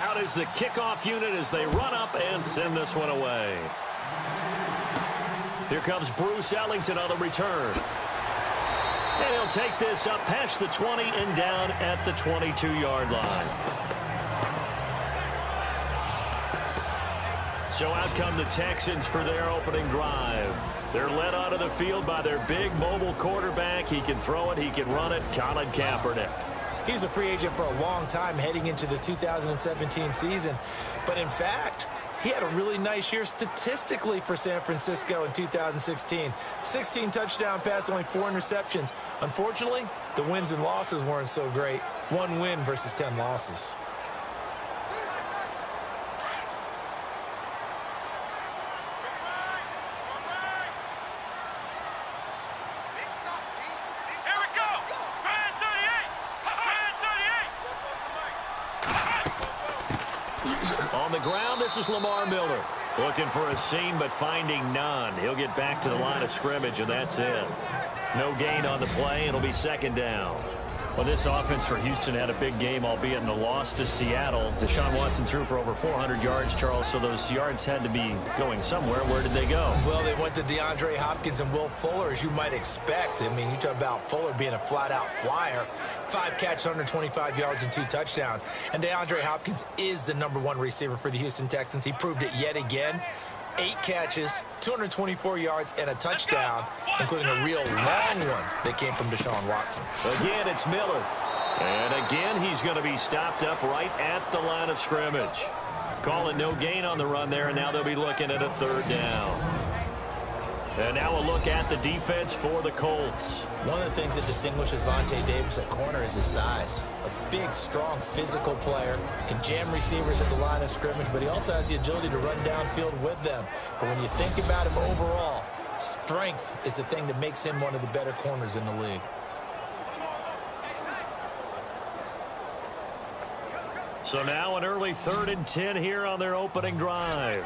Out is the kickoff unit as they run up and send this one away. Here comes Bruce Ellington on the return. And he'll take this up past the 20 and down at the 22-yard line. So out come the Texans for their opening drive. They're led onto the field by their big mobile quarterback. He can throw it, he can run it, Colin Kaepernick. He's a free agent for a long time heading into the 2017 season. But in fact, he had a really nice year statistically for San Francisco in 2016. 16 touchdown passes, only 4 interceptions. Unfortunately, the wins and losses weren't so great. 1 win versus 10 losses. On the ground, this is Lamar Miller. Looking for a seam, but finding none. He'll get back to the line of scrimmage, and that's it. No gain on the play. It'll be second down. Well, this offense for Houston had a big game, albeit in the loss to Seattle. Deshaun Watson threw for over 400 yards, Charles, so those yards had to be going somewhere. Where did they go? Well, they went to DeAndre Hopkins and Will Fuller, as you might expect. I mean, you talk about Fuller being a flat-out flyer. 5 catches, 125 yards, and 2 touchdowns. And DeAndre Hopkins is the #1 receiver for the Houston Texans. He proved it yet again. 8 catches, 224 yards, and a touchdown, including a real long one that came from Deshaun Watson. Again, it's Miller. And again, he's going to be stopped up right at the line of scrimmage. Calling no gain on the run there, and now they'll be looking at a 3rd down. And now a look at the defense for the Colts. One of the things that distinguishes Vontae Davis at corner is his size. A big, strong, physical player. Can jam receivers at the line of scrimmage, but he also has the agility to run downfield with them. But when you think about him overall, strength is the thing that makes him one of the better corners in the league. So now an early 3rd and 10 here on their opening drive.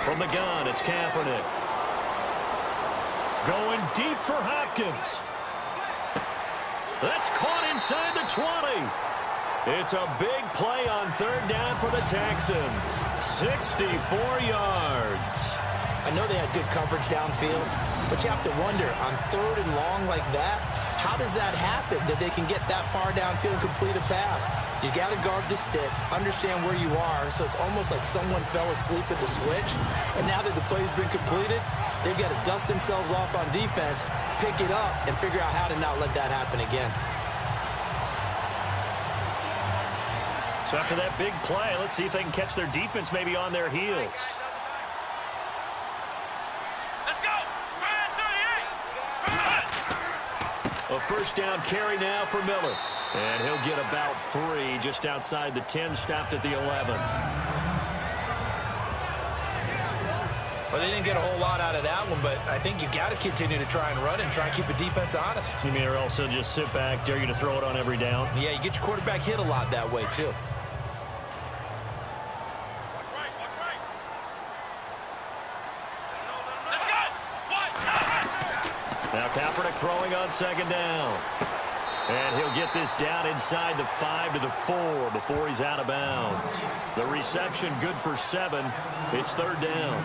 From the gun, it's Kaepernick. Going deep for Hopkins. That's caught inside the 20. It's a big play on 3rd down for the Texans. 64 yards. I know they had good coverage downfield, but you have to wonder, on 3rd and long like that, how does that happen, that they can get that far downfield and complete a pass? You got to guard the sticks, understand where you are, so it's almost like someone fell asleep at the switch, and now that the play's been completed, they've got to dust themselves off on defense, pick it up, and figure out how to not let that happen again. So after that big play, let's see if they can catch their defense maybe on their heels. A 1st down carry now for Miller. And he'll get about 3 just outside the 10, stopped at the 11. Well, they didn't get a whole lot out of that one, but I think you got to continue to try and run and try and keep the defense honest. You mean or also just sit back, dare you to throw it on every down? Yeah, you get your quarterback hit a lot that way, too. Now Kaepernick throwing on 2nd down. And he'll get this down inside the 5 to the 4 before he's out of bounds. The reception good for 7. It's 3rd down.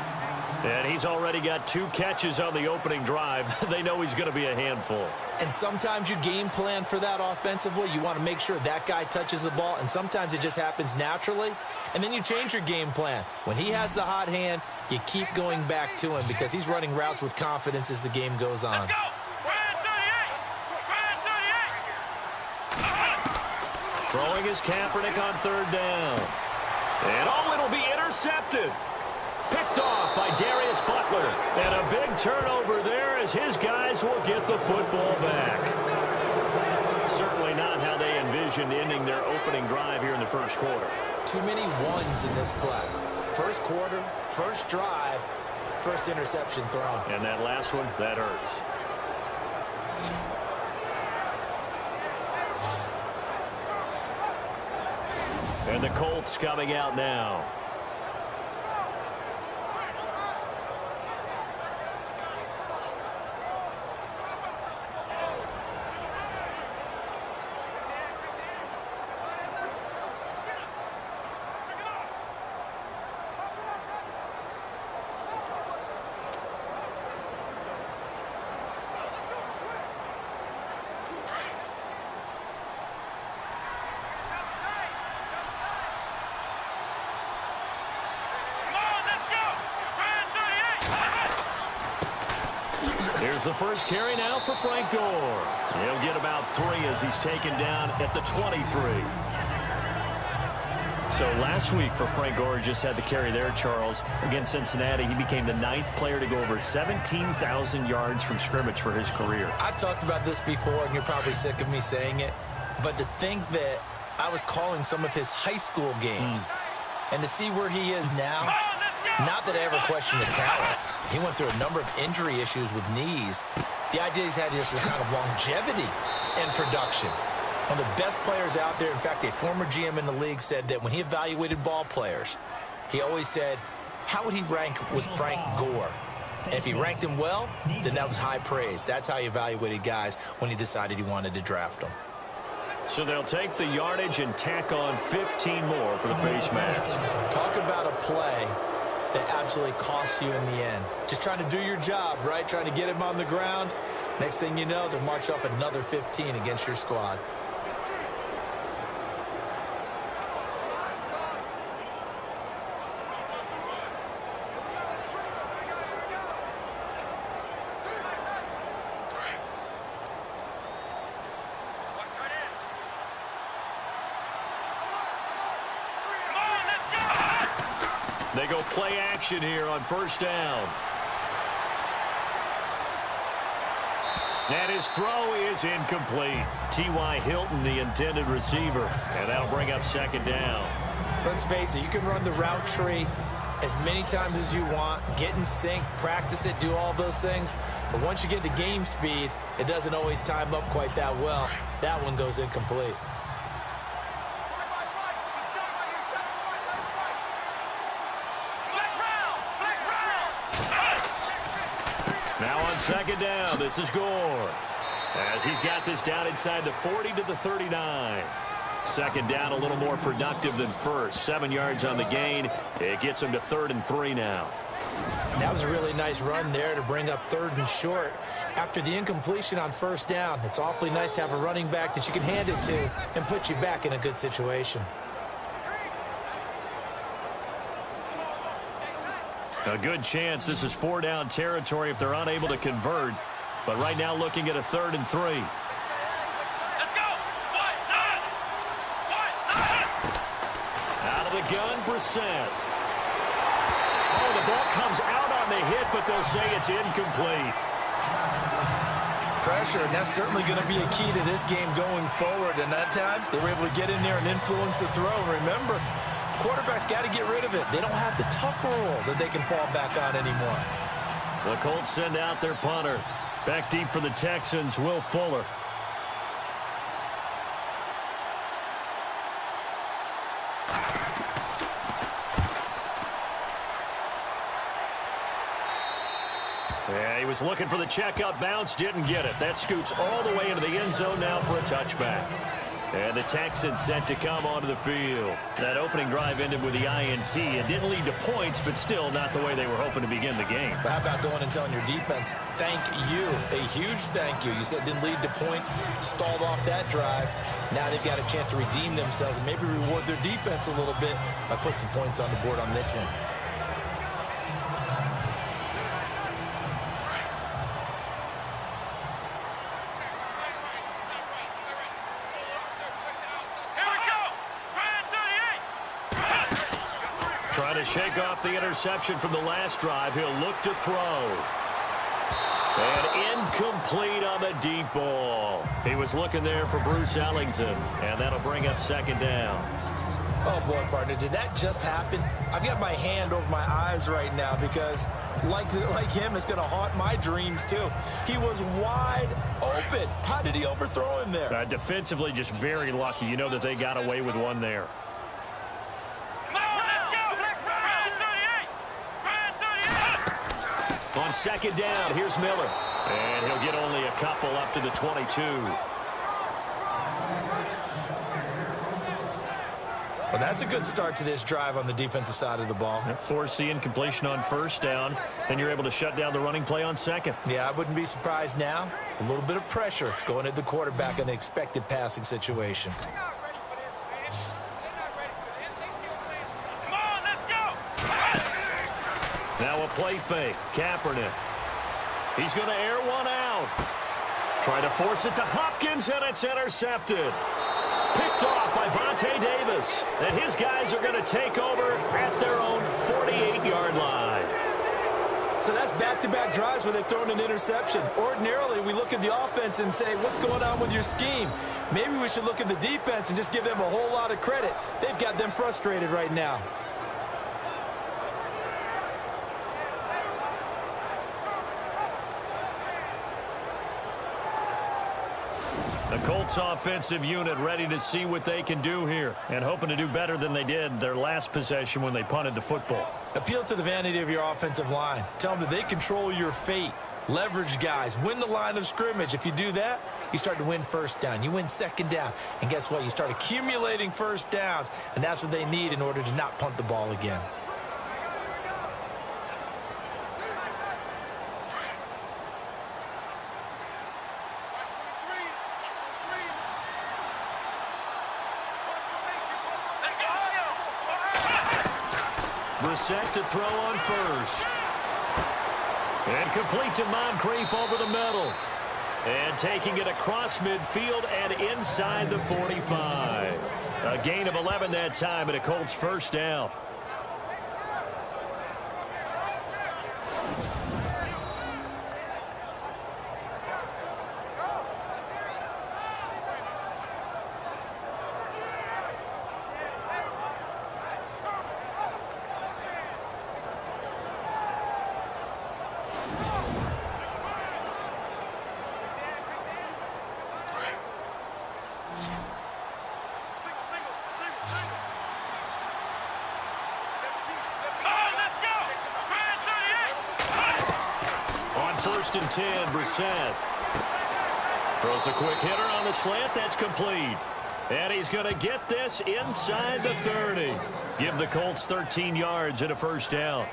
And he's already got 2 catches on the opening drive. They know he's going to be a handful. And sometimes you game plan for that offensively. You want to make sure that guy touches the ball, and sometimes it just happens naturally. And then you change your game plan. When he has the hot hand, you keep going back to him because he's running routes with confidence as the game goes on. Throwing is Kaepernick on 3rd down. And it'll be intercepted. Picked off by Darius Butler. And a big turnover there as his guys will get the football back. Certainly not how they envisioned ending their opening drive here in the 1st quarter. Too many ones in this play. 1st quarter, 1st drive, 1st interception thrown. And that last one, that hurts. And the Colts coming out now. Here's the first carry now for Frank Gore. He'll get about 3 as he's taken down at the 23. So last week for Frank Gore, just had the carry there, Charles. Against Cincinnati, he became the 9th player to go over 17,000 yards from scrimmage for his career. I've talked about this before, and you're probably sick of me saying it. But to think that I was calling some of his high school games, and to see where he is now, not that I ever questioned the talent. He went through a number of injury issues with knees. The idea he's had this kind of longevity in production. One of the best players out there. In fact, a former GM in the league said that when he evaluated ball players, he always said, how would he rank with Frank Gore? And if he ranked him well, then that was high praise. That's how he evaluated guys when he decided he wanted to draft them. So they'll take the yardage and tack on 15 more for the face mask. Talk about a play that absolutely costs you in the end. Just trying to do your job, right? Trying to get him on the ground. Next thing you know, they'll march off another 15 against your squad. They go play action here on first down. And his throw is incomplete. T.Y. Hilton, the intended receiver. And that'll bring up second down. Let's face it, you can run the route tree as many times as you want, get in sync, practice it, do all those things. But once you get to game speed, it doesn't always time up quite that well. That one goes incomplete. Now on second down, this is Gore. As he's got this down inside the 40 to the 39. Second down a little more productive than first. 7 yards on the gain. It gets him to 3rd and 3 now. That was a really nice run there to bring up 3rd and short. After the incompletion on first down, it's awfully nice to have a running back that you can hand it to and put you back in a good situation. A good chance this is 4-down territory if they're unable to convert. But right now looking at a 3rd and 3. Let's go! Out of the gun, Brissett. Oh, the ball comes out on the hit, but they'll say it's incomplete. Pressure, and that's certainly going to be a key to this game going forward. And that time, they were able to get in there and influence the throw. Remember, quarterbacks got to get rid of it. They don't have the tuck rule that they can fall back on anymore. The Colts send out their punter. Back deep for the Texans, Will Fuller. Yeah, he was looking for the checkup bounce, didn't get it. That scoots all the way into the end zone now for a touchback. And the Texans set to come onto the field. That opening drive ended with the INT. It didn't lead to points, but still not the way they were hoping to begin the game. But how about going and telling your defense, thank you, a huge thank you. You said it didn't lead to points, stalled off that drive. Now they've got a chance to redeem themselves and maybe reward their defense a little bit by putting some points on the board on this one. Trying to shake off the interception from the last drive. He'll look to throw. And incomplete on the deep ball. He was looking there for Bruce Ellington. And that'll bring up second down. Oh, boy, partner, did that just happen? I've got my hand over my eyes right now because, like him, it's going to haunt my dreams, too. He was wide open. How did he overthrow him there? Defensively, just very lucky. You know that they got away with one there. On second down, here's Miller. And he'll get only a couple up to the 22. Well, that's a good start to this drive on the defensive side of the ball. Force the incompletion on first down, and you're able to shut down the running play on second. Yeah, I wouldn't be surprised now. A little bit of pressure going at the quarterback in the expected passing situation. Now a play fake. Kaepernick. He's going to air one out. Trying to force it to Hopkins, and it's intercepted. Picked off by Vontae Davis. And his guys are going to take over at their own 48-yard line. So that's back-to-back drives where they've thrown an interception. Ordinarily, we look at the offense and say, what's going on with your scheme? Maybe we should look at the defense and just give them a whole lot of credit. They've got them frustrated right now. The Colts offensive unit ready to see what they can do here and hoping to do better than they did their last possession when they punted the football. Appeal to the vanity of your offensive line. Tell them that they control your fate. Leverage guys. Win the line of scrimmage. If you do that, you start to win first down. You win second down. And guess what? You start accumulating first downs, and that's what they need in order to not punt the ball again. Set to throw on first. And complete to Moncrief over the middle. And taking it across midfield and inside the 45. A gain of 11 that time and a Colts first down. First and 10, Brissett. Throws a quick hitter on the slant. That's complete. And he's going to get this inside the 30. Give the Colts 13 yards and a first down.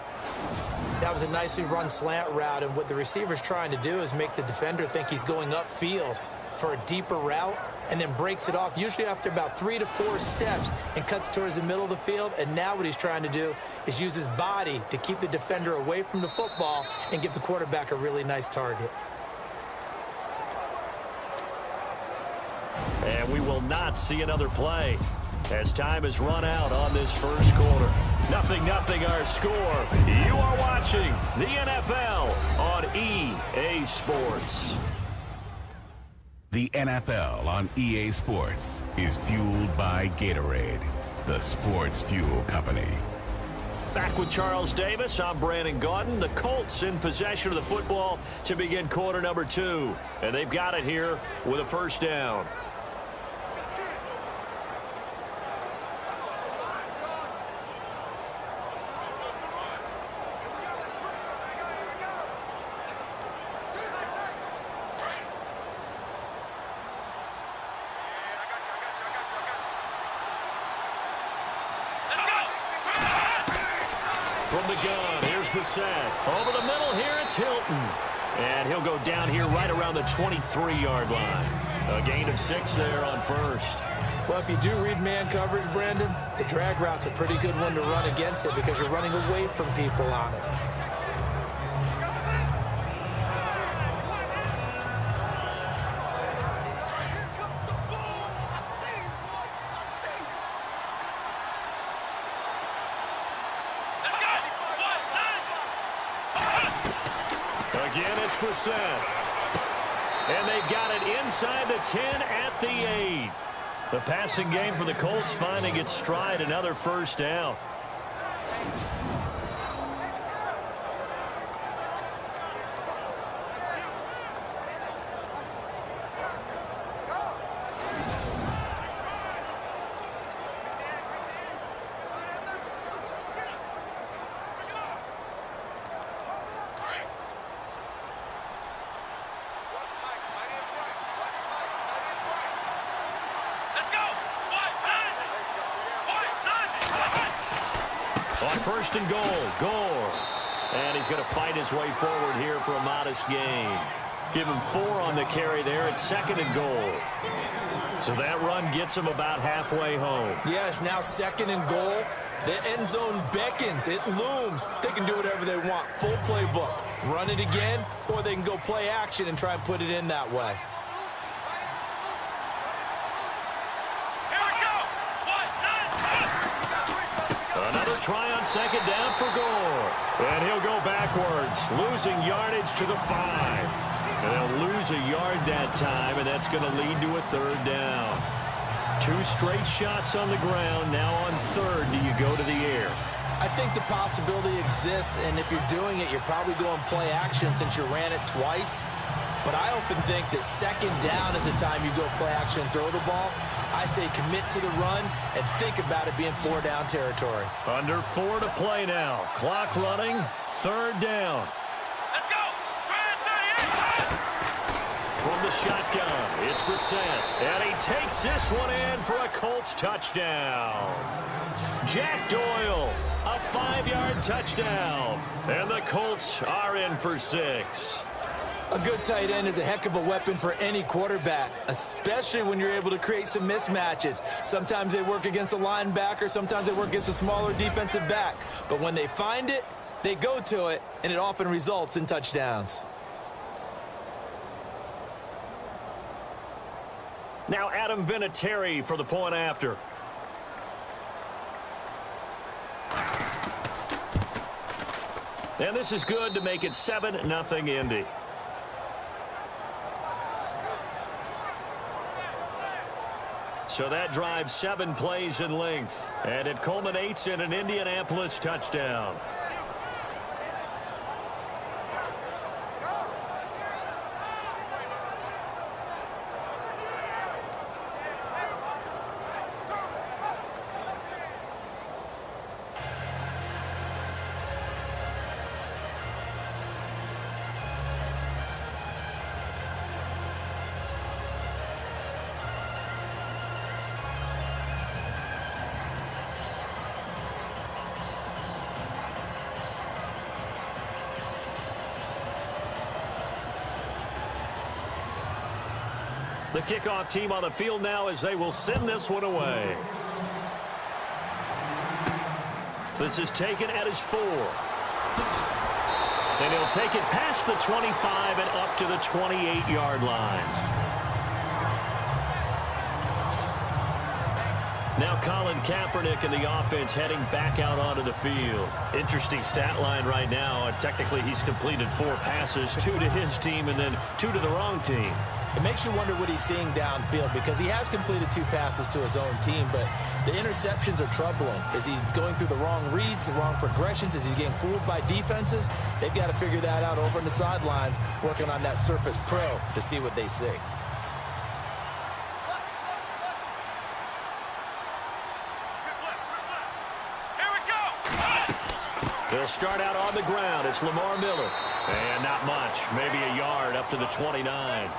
That was a nicely run slant route, and what the receiver's trying to do is make the defender think he's going upfield for a deeper route and then breaks it off, usually after about 3 to 4 steps, and cuts towards the middle of the field. And now what he's trying to do is use his body to keep the defender away from the football and give the quarterback a really nice target. And we will not see another play as time has run out on this first quarter. 0-0 our score. You are watching the NFL on EA Sports. The NFL on EA Sports is fueled by Gatorade, the sports fuel company. Back with Charles Davis, I'm Brandon Gaudin. The Colts in possession of the football to begin quarter number 2. And they've got it here with a first down. From the gun, here's Brissett. Over the middle here, it's Hilton. And he'll go down here right around the 23-yard line. A gain of 6 there on first. Well, if you do read man coverage, Brandon, the drag route's a pretty good one to run against it because you're running away from people on it. Again, it's Brissett. And they've got it inside the 10 at the 8. The passing game for the Colts finding its stride, another first down. On first and goal, Gore. And he's going to fight his way forward here for a modest gain. Give him 4 on the carry there at 2nd and goal. So that run gets him about halfway home. Yes, now 2nd and goal. The end zone beckons. It looms. They can do whatever they want. Full playbook. Run it again, or they can go play action and try and put it in that way. Here we go. Another try on 2nd down for Gore. And he'll go backwards, losing yardage to the 5. And they'll lose a yard that time, and that's going to lead to a 3rd down. 2 straight shots on the ground. Now on 3rd, do you go to the air? I think the possibility exists, and if you're doing it, you're probably going play action since you ran it twice. But I often think that 2nd down is the time you go play action and throw the ball. I say commit to the run and think about it being 4-down territory. Under 4 to play now. Clock running, 3rd down. Let's go. From the shotgun, it's Brissett, and he takes this one in for a Colts touchdown. Jack Doyle, a 5-yard touchdown, and the Colts are in for 6. A good tight end is a heck of a weapon for any quarterback, especially when you're able to create some mismatches. Sometimes they work against a linebacker, sometimes they work against a smaller defensive back. But when they find it, they go to it, and it often results in touchdowns. Now Adam Vinatieri for the point after. And this is good to make it 7-0 Indy. So that drives 7 plays in length, and it culminates in an Indianapolis touchdown. The kickoff team on the field now as they will send this one away. This is taken at his 4. And he'll take it past the 25 and up to the 28-yard line. Now Colin Kaepernick and the offense heading back out onto the field. Interesting stat line right now. Technically, he's completed 4 passes, 2 to his team and then 2 to the wrong team. It makes you wonder what he's seeing downfield because he has completed 2 passes to his own team, but the interceptions are troubling. Is he going through the wrong reads, the wrong progressions? Is he getting fooled by defenses? They've got to figure that out over on the sidelines, working on that Surface Pro to see what they see. Here we go. They'll start out on the ground. It's Lamar Miller. And not much, maybe a yard up to the 29.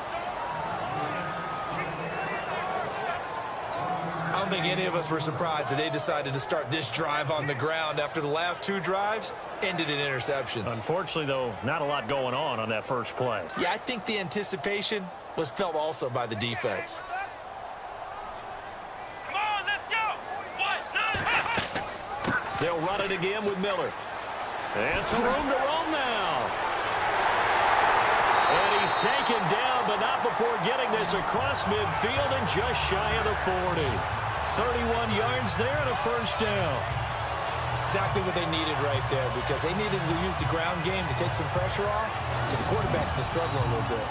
I don't think any of us were surprised that they decided to start this drive on the ground after the last 2 drives ended in interceptions. Unfortunately, though, not a lot going on that first play. Yeah, I think the anticipation was felt also by the defense. Come on, let's go. They'll run it again with Miller. And some room to roam now. And he's taken down, but not before getting this across midfield and just shy of the 40. 31 yards there and a first down. Exactly what they needed right there because they needed to use the ground game to take some pressure off because the quarterback's been struggling a little bit.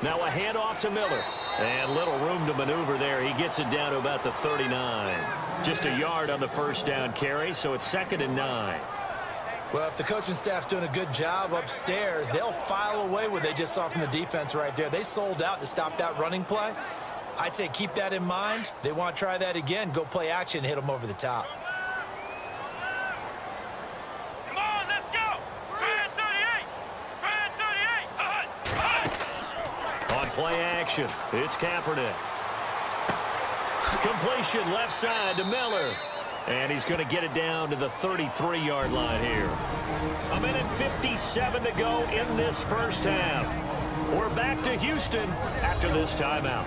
Now a handoff to Miller. And little room to maneuver there. He gets it down to about the 39. Just a yard on the first down carry, so it's 2nd and 9. Well, if the coaching staff's doing a good job upstairs, they'll file away what they just saw from the defense right there. They sold out to stop that running play. I'd say keep that in mind. They want to try that again. Go play action, hit them over the top. Come on, let's go. Brand 38. Brand 38. On play action, it's Kaepernick. Completion left side to Miller. And he's going to get it down to the 33-yard line here. 1:57 to go in this first half. We're back to Houston after this timeout.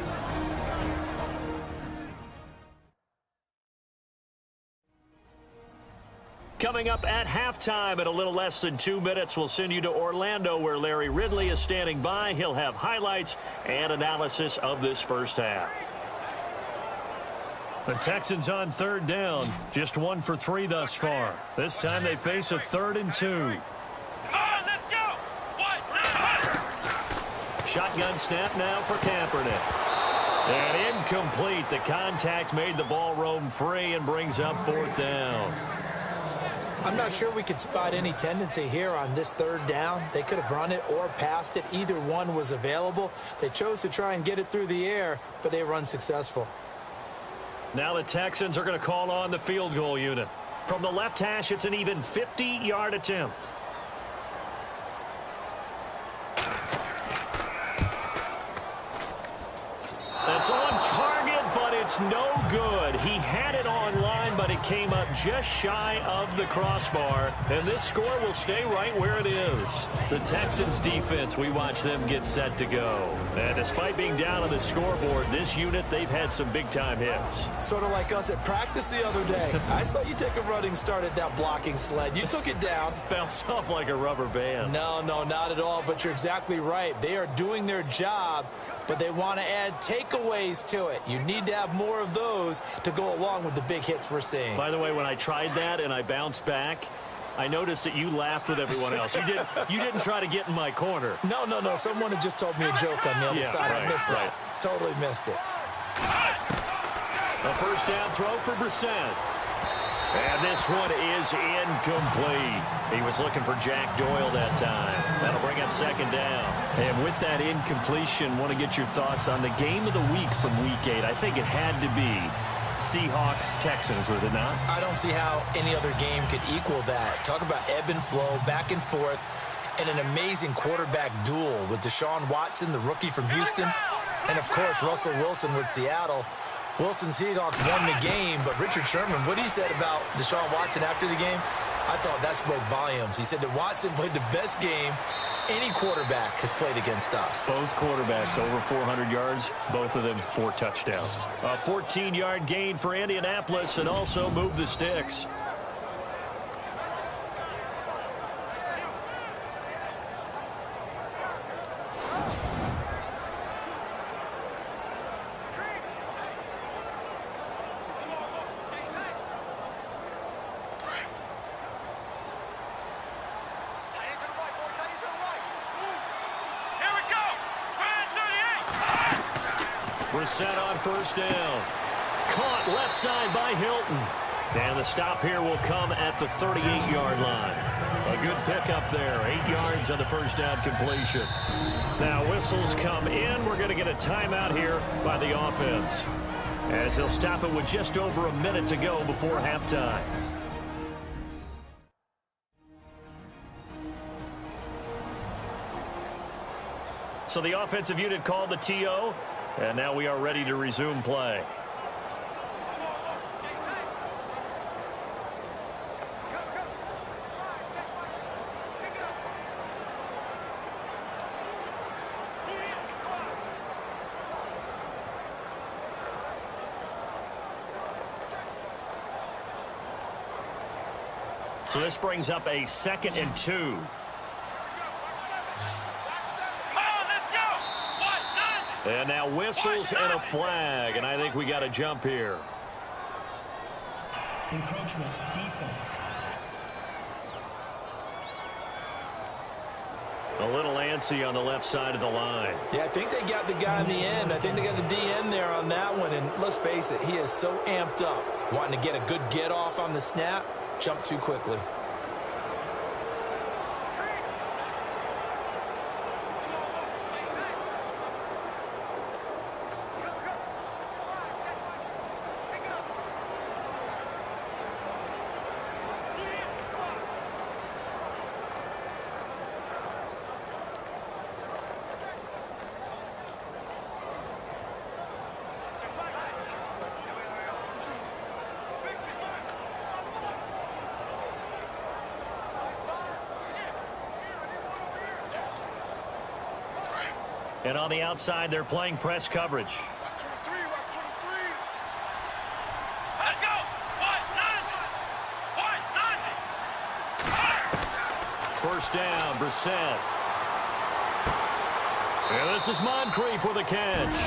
Coming up at halftime in a little less than 2 minutes, we'll send you to Orlando where Larry Ridley is standing by. He'll have highlights and analysis of this first half. The Texans on third down, just 1 for 3 thus far. This time they face a 3rd and 2. Come on, let's go. Shotgun snap now for Kaepernick. And incomplete. The contact made the ball roam free and brings up 4th down. I'm not sure we could spot any tendency here on this 3rd down. They could have run it or passed it. Either one was available. They chose to try and get it through the air, but they were unsuccessful. Now the Texans are going to call on the field goal unit. From the left hash, it's an even 50-yard attempt. It's on target, but it's no good. He had it on line, but it came up just shy of the crossbar. And this score will stay right where it is. The Texans defense, we watch them get set to go. And despite being down on the scoreboard, this unit, they've had some big-time hits. Sort of like us at practice the other day. I saw you take a running start at that blocking sled. You took it down. Bounced off like a rubber band. No, not at all, but you're exactly right. They are doing their job, but they want to add takeaways to it. You need to have more of those to go along with the big hits we're seeing. By the way, when I tried that and I bounced back, I noticed that you laughed with everyone else. You didn't try to get in my corner. No. Someone had just told me a joke on the other side. Right, I missed that. Totally missed it. A first down throw for Brissett. And this one is incomplete. He was looking for Jack Doyle that time. That'll bring up 2nd down. And with that incompletion, want to get your thoughts on the game of the week from Week 8. I think it had to be Seahawks-Texans, was it not? I don't see how any other game could equal that. Talk about ebb and flow, back and forth, and an amazing quarterback duel with Deshaun Watson, the rookie from Houston, and, of course, Russell Wilson with Seattle. Wilson's Seahawks won the game, but Richard Sherman, what he said about Deshaun Watson after the game, I thought that spoke volumes. He said that Watson played the best game any quarterback has played against us. Both quarterbacks over 400 yards, both of them 4 touchdowns. A 14-yard gain for Indianapolis and also moved the sticks. Brissett on first down. Caught left side by Hilton. And the stop here will come at the 38-yard line. A good pickup there. 8 yards on the first down completion. Now whistles come in. We're going to get a timeout here by the offense, as they'll stop it with just over a minute to go before halftime. So the offensive unit called the TO. And now we are ready to resume play. So this brings up a 2nd and 2. And now whistles and a flag, and I think we got a jump here. Encroachment, defense. A little antsy on the left side of the line. Yeah, I think they got the guy in the end. I think they got the DN there on that one. And let's face it, he is so amped up, wanting to get a good get off on the snap, jump too quickly. And on the outside, they're playing press coverage. Let's go. First down, Brissett. And this is Moncrief for the catch.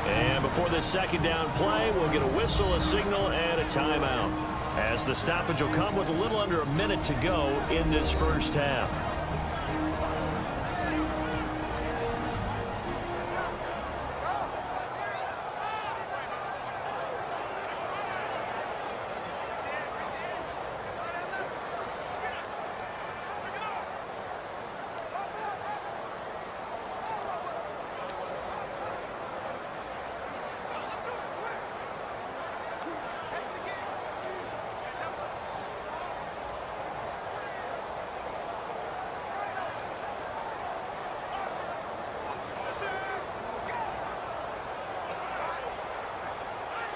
And before this second down play, we'll get a whistle, a signal, and a timeout, as the stoppage will come with a little under a minute to go in this first half.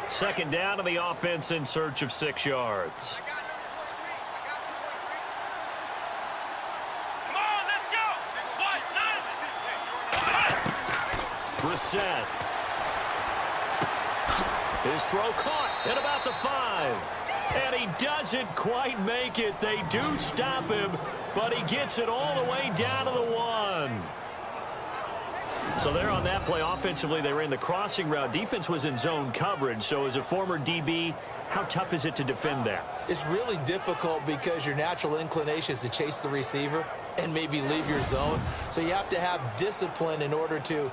Second down to the offense in search of 6 yards. Come on, let's go. Brissett. His throw caught at about the 5. And he doesn't quite make it. They do stop him, but he gets it all the way down to the 1. So there on that play, offensively, they ran the crossing route. Defense was in zone coverage. So as a former DB, how tough is it to defend that? It's really difficult because your natural inclination is to chase the receiver and maybe leave your zone. So you have to have discipline in order to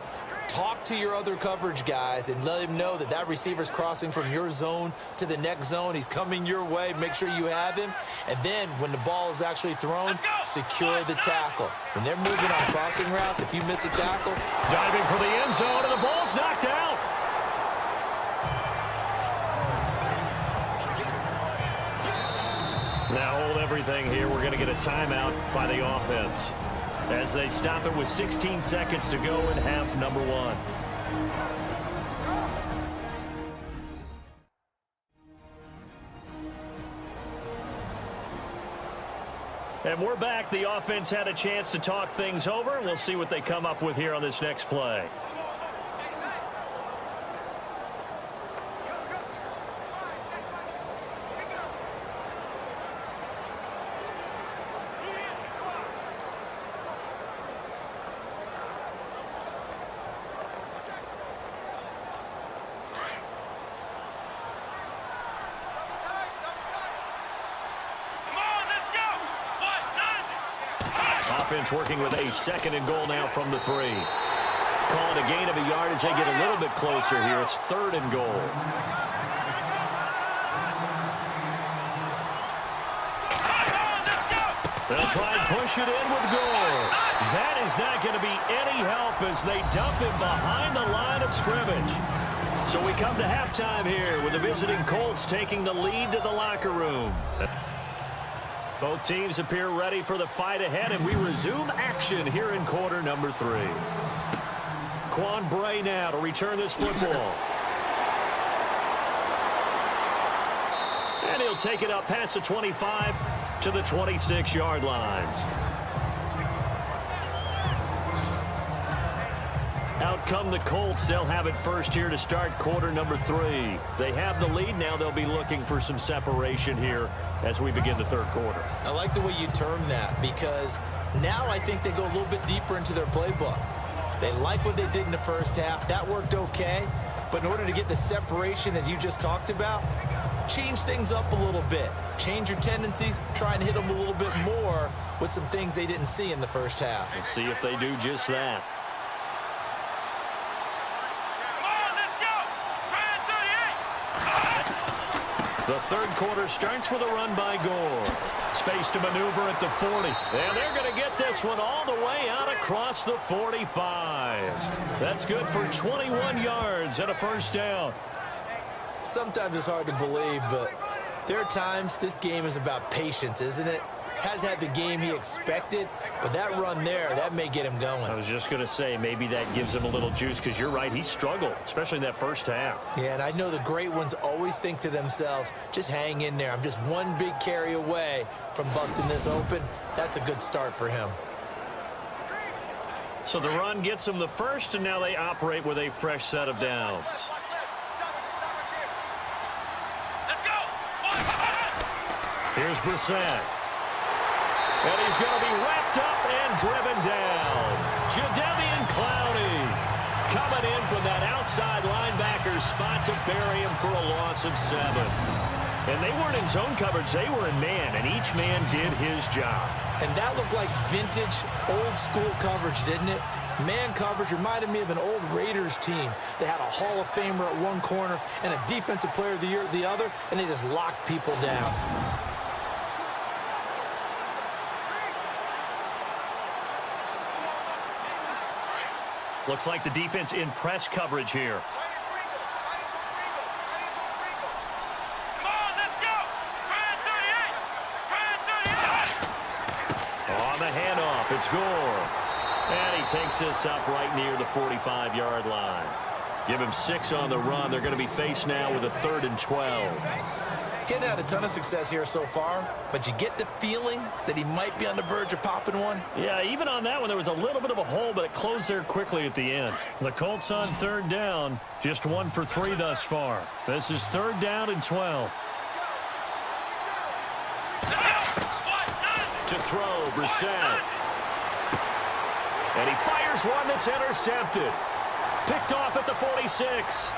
talk to your other coverage guys and let him know that that receiver's crossing from your zone to the next zone. He's coming your way. Make sure you have him. And then when the ball is actually thrown, secure the tackle. When they're moving on crossing routes, if you miss a tackle, diving for the end zone, and the ball's knocked out. Now hold everything here. We're going to get a timeout by the offense as they stop it with 16 seconds to go in half number 1. And we're back. The offense had a chance to talk things over. We'll see what they come up with here on this next play. Offense working with a second and goal now from the 3. Calling a gain of a yard as they get a little bit closer here. It's 3rd and goal. They'll try and push it in with goal. That is not going to be any help as they dump him behind the line of scrimmage. So we come to halftime here with the visiting Colts taking the lead to the locker room. Both teams appear ready for the fight ahead, and we resume action here in quarter number 3. Quan Bray now to return this football. And he'll take it up past the 25 to the 26-yard line. Out come the Colts. They'll have it first here to start quarter number 3. They have the lead. Now they'll be looking for some separation here as we begin the third quarter. I like the way you term that because now I think they go a little bit deeper into their playbook. They like what they did in the first half. That worked okay. But in order to get the separation that you just talked about, change things up a little bit. Change your tendencies. Try and hit them a little bit more with some things they didn't see in the first half. Let's see if they do just that. The third quarter starts with a run by Gore. Space to maneuver at the 40. And they're going to get this one all the way out across the 45. That's good for 21 yards and a first down. Sometimes it's hard to believe, but there are times this game is about patience, isn't it? Has had the game he expected, but that run there, that may get him going. I was just going to say, maybe that gives him a little juice because you're right, he struggled, especially in that first half. Yeah, and I know the great ones always think to themselves, just hang in there. I'm just one big carry away from busting this open. That's a good start for him. So the run gets them the first, and now they operate with a fresh set of downs. Let's go. Here's Brissett. And he's going to be wrapped up and driven down. Jadeveon Clowney coming in from that outside linebacker spot to bury him for a loss of 7. And they weren't in zone coverage. They were in man, and each man did his job. And that looked like vintage, old-school coverage, didn't it? Man coverage reminded me of an old Raiders team. They had a Hall of Famer at one corner and a Defensive Player of the Year at the other, and they just locked people down. Looks like the defense in press coverage here. Come on, let's go. Brand 38. On the handoff, it's Gore. And he takes this up right near the 45-yard line. Give him 6 on the run. They're going to be faced now with a 3rd and 12. Getting had a ton of success here so far, but you get the feeling that he might be on the verge of popping one. Yeah, even on that one, there was a little bit of a hole, but it closed there quickly at the end. The Colts on 3rd down, just 1 for 3 thus far. This is 3rd down and 12. To throw, Brissett. And he fires one that's intercepted. Picked off at the 46.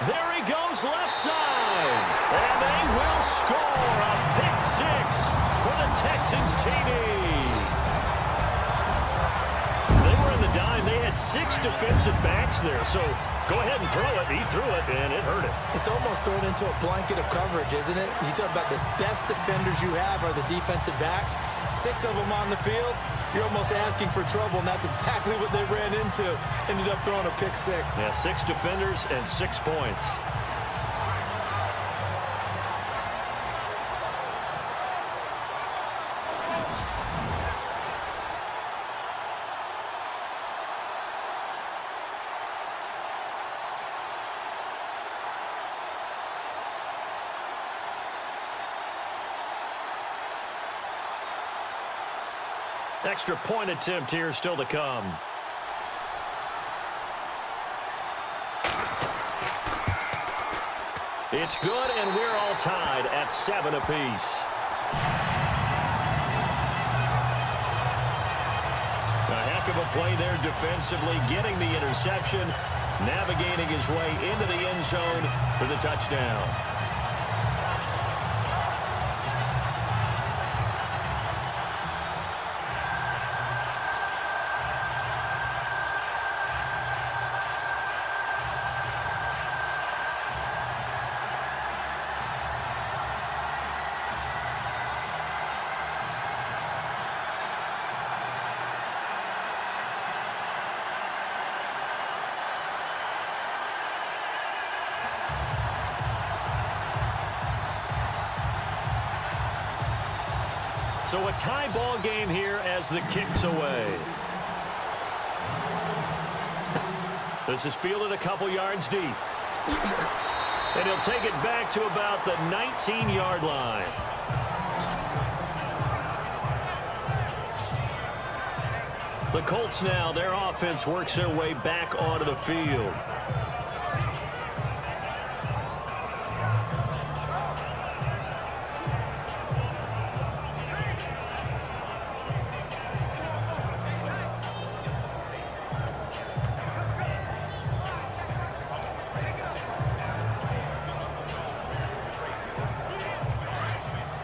There he goes left side. And they will score a pick 6 for the Texans TD. They were in the dime. They had 6 defensive backs there. So go ahead and throw it. He threw it, and it hurt him. It's almost thrown into a blanket of coverage, isn't it? You talk about the best defenders you have are the defensive backs. 6 of them on the field. You're almost asking for trouble, and that's exactly what they ran into. Ended up throwing a pick 6. Yeah, 6 defenders and 6 points. Extra point attempt here still to come. It's good, and we're all tied at 7 apiece. A heck of a play there defensively, getting the interception, navigating his way into the end zone for the touchdown. So a tie ball game here as the kick's away. This is fielded a couple yards deep. And he'll take it back to about the 19-yard line. The Colts now, their offense works their way back onto the field.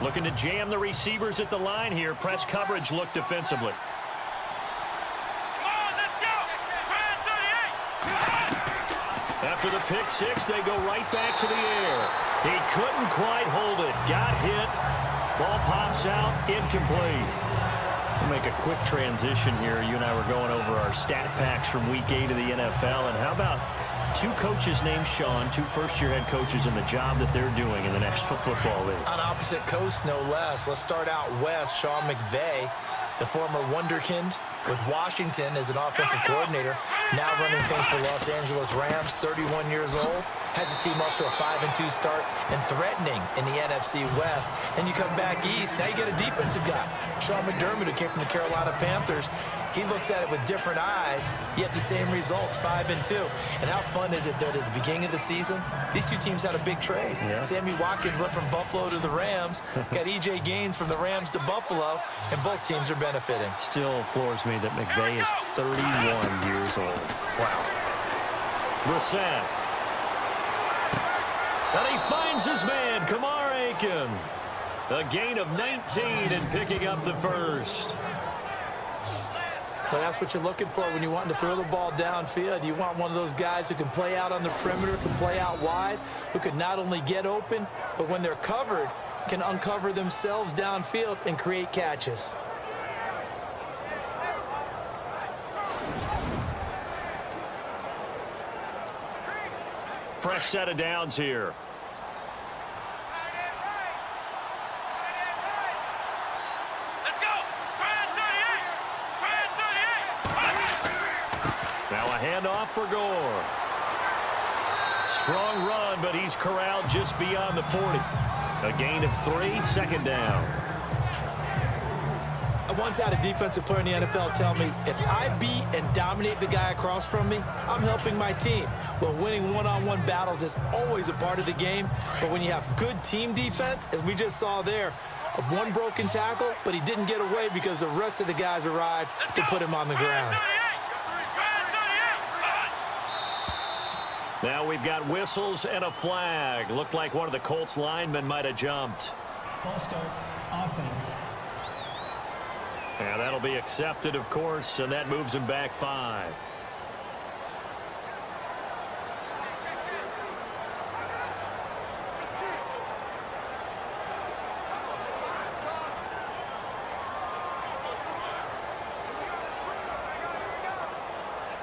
Looking to jam the receivers at the line here. Press coverage look defensively. Come on, let's go. Brand 38. After the pick 6, they go right back to the air. He couldn't quite hold it. Got hit. Ball pops out. Incomplete. We'll make a quick transition here. You and I were going over our stat packs from Week 8 of the NFL. And how about 2 coaches named Sean, 2 first-year head coaches, and the job that they're doing in the National Football League? On opposite coast, no less. Let's start out west. Sean McVay, the former wonderkind, With Washington as an offensive coordinator, now running things for Los Angeles Rams, 31 years old, has his team off to a 5-2 start and threatening in the NFC West. Then you come back east, now you get a defensive guy, Sean McDermott, who came from the Carolina Panthers. He looks at it with different eyes, yet the same results, 5-2. And how fun is it that at the beginning of the season, these two teams had a big trade. Yeah. Sammy Watkins went from Buffalo to the Rams, got E.J. Gaines from the Rams to Buffalo, and both teams are benefiting. Still floors me that McVay is 31 years old. Wow. Brissett. And he finds his man, Kamar Aiken. A gain of 19 and picking up the first. Well, that's what you're looking for when you want to throw the ball downfield. You want one of those guys who can play out on the perimeter, can play out wide, who can not only get open, but when they're covered, can uncover themselves downfield and create catches. Fresh set of downs here. Now a handoff for Gore. Strong run, but he's corralled just beyond the 40. A gain of 3, second down. I once had a defensive player in the NFL tell me, if I beat and dominate the guy across from me, I'm helping my team. Well, winning one-on-one battles is always a part of the game, but when you have good team defense, as we just saw there, one broken tackle, but he didn't get away because the rest of the guys arrived to put him on the ground. Now we've got whistles and a flag. Looked like one of the Colts linemen might have jumped. False start, offense. And that'll be accepted, of course, and that moves him back 5.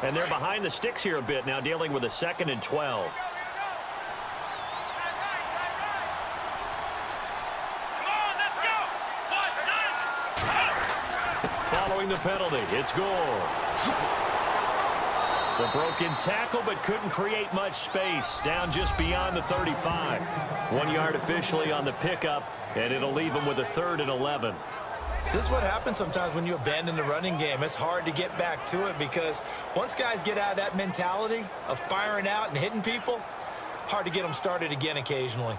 And they're behind the sticks here a bit now, dealing with a 2nd and 12. Following the penalty, it's Gore. The broken tackle, but couldn't create much space. Down just beyond the 35. 1 yard officially on the pickup, and it'll leave him with a 3rd and 11. This is what happens sometimes when you abandon the running game. It's hard to get back to it because once guys get out of that mentality of firing out and hitting people, hard to get them started again occasionally.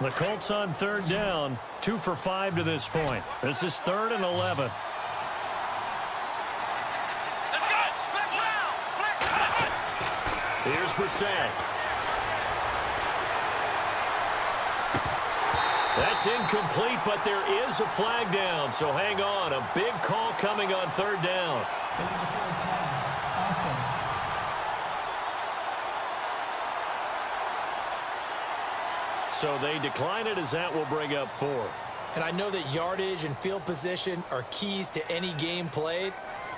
The Colts on 3rd down, 2 for 5 to this point. This is 3rd and 11. Here's Brissett. That's incomplete, but there is a flag down, so hang on. A big call coming on 3rd down. Offense. So they decline it as that will bring up 4th. And I know that yardage and field position are keys to any game played,